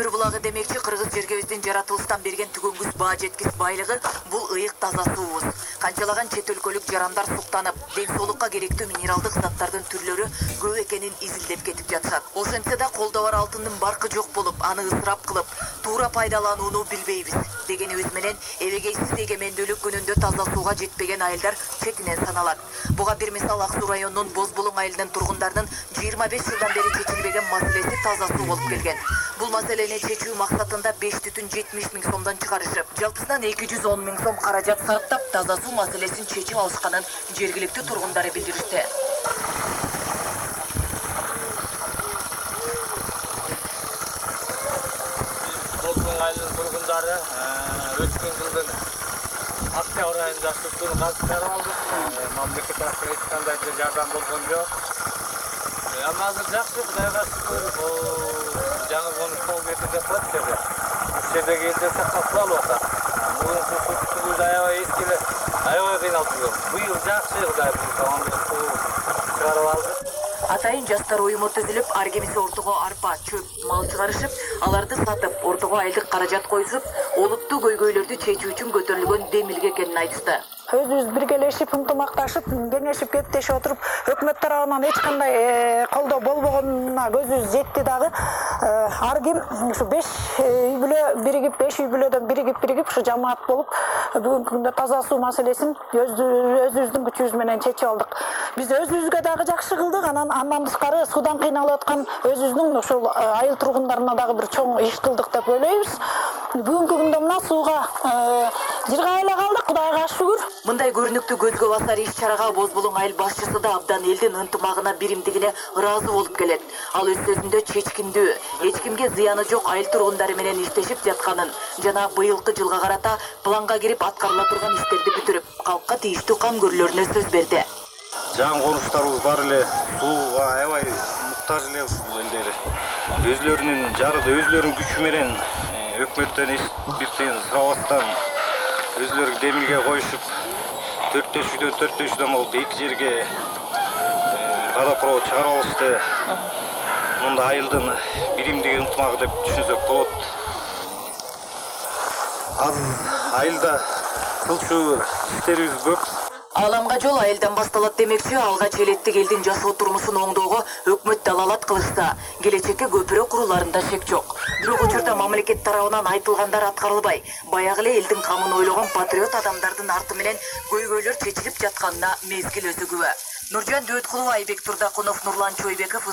Өмүр булагы демекчи кыргыз жергебиздин жаратылыштан берген түгөнгүс баа жеткис байлыгы бул ыйык таза суубуз. Канчалаган чет өлкөлүк жарандар суктанып, ден соолукка керектүү минералдык заттардын түрлөрү көп экенин изилдеп кетип жатышат. Ошентсе да колдо бар алтындын баркы жок болуп, аны ысырап кылып, туура пайдаланууну билбейбиз. Дегенибиз менен эбегейсиз эгемендүүлүк күнүндө таза сууга жетпеген айылдар четинен саналат. Буга бир мисал Ак Суу районунун Боз Булуң айылынын тургундардын 25 жылдан бери чечилбеген маселеси таза суу болуп келген. Бул маселени чечүү максатында 5,70 миң сомдон чыгарышып, жалпысынан 210 миң сом каражат сарптап, таза суу маселесин чечип алышканын жергиликтүү тургундары билдиришти. Боз Булуң айылынын тургундары өткөн жылдын октябрь айында суктууну казып чыгарып алдык. Мамлекет тарапынан эч кандай жардам болгон жок. Азыр жакшы, Кудайга шүкүр. Жаңы конуш болуп кетип жатат жерде. Бул жердеги элдер сакталып алып атат. Мурунку суу түтүгүбүз аябай эскиле, аябай кыйналып жүргөн. Быйыл жакшы, Кудай буйруса суу чыгарып алдык. Атайын жастар уюму түзүлүп, ар кимиси ортого арпа, чөп, мал чыгарышып, аларды сатып, ортого айлык каражат койушуп, олуттуу көйгөйлөрдү чечүү үчүн көтөрүлгөн демилге экенин айтышты. Өзүбүз биргелешип, ынтымакташып, кеңешип, кептешип отуруп, өкмөт тарабынан эч кандай колдоо болбогонуна көзүбүз жетти дагы. Ар ким ушу 5 үй бүлө биригип, 5 үй бүлөдөн биригип, ушу жамаат болуп, бүгүнкү күндө таза суу маселесин өзүбүздүн күчүбүз менен чечип алдык. Биз өзүбүзгө дагы жакшы кылдык, андан тышкары суудан кыйналып аткан өзүбүздүн ушул айыл тургундарына дагы бир чоң иш кылдык деп ойлойбуз. Бүгүнкү күндө мына сууга жыргабай калдык, Кудайга шүгүр. Мындай көрүнүктүү көзгө басар иш-чарага Боз Булуң айыл башчысы да абдан элдин ынтымагына, биримдигине ыраазы болуп келет. Ал өз сөзүндө чечкиндүү, эч кимге зыяны жок айыл тургундары менен иштешип жатканын жана быйылкы жылга карата планга кирип аткарыла турган иштерди бүтүрүп, калкка тийиштүү кам көрүлөрүнө сөз берди. Жаңы конуштарыбыз бар эле, сууга аябай муктаж эле ушул элдер. Өзлөрүнүн жарыды, өзлөрүнүн күчү менен өкмөттөн бизден сурабастан өзлөрү демилге коюшуп, 4 үйдөн болуп 2 жерге водопровод чыгарып алышты. Мында айылдын биримдиги ынтымагы деп түшүнсөк болот. Айылда кылчу иштерибиз көп. Ааламга жол айылдан башталат демекчи, алгач элеттик элдин жашоо турмушун оңдоого өкмөт далалат кылышса, келечекке көпүрө куруларында шек жок. Бирок учурда мамлекет тарабынан айтылгандар аткарылбай, баягы эле элдин камын ойлогон патриот адамдардын арты менен көйгөйлөр чечилип жатканына мезгил өзү күбө. Нуржан Дөөткулова, Айбек Турдакунов, Нурлан Чойбеков.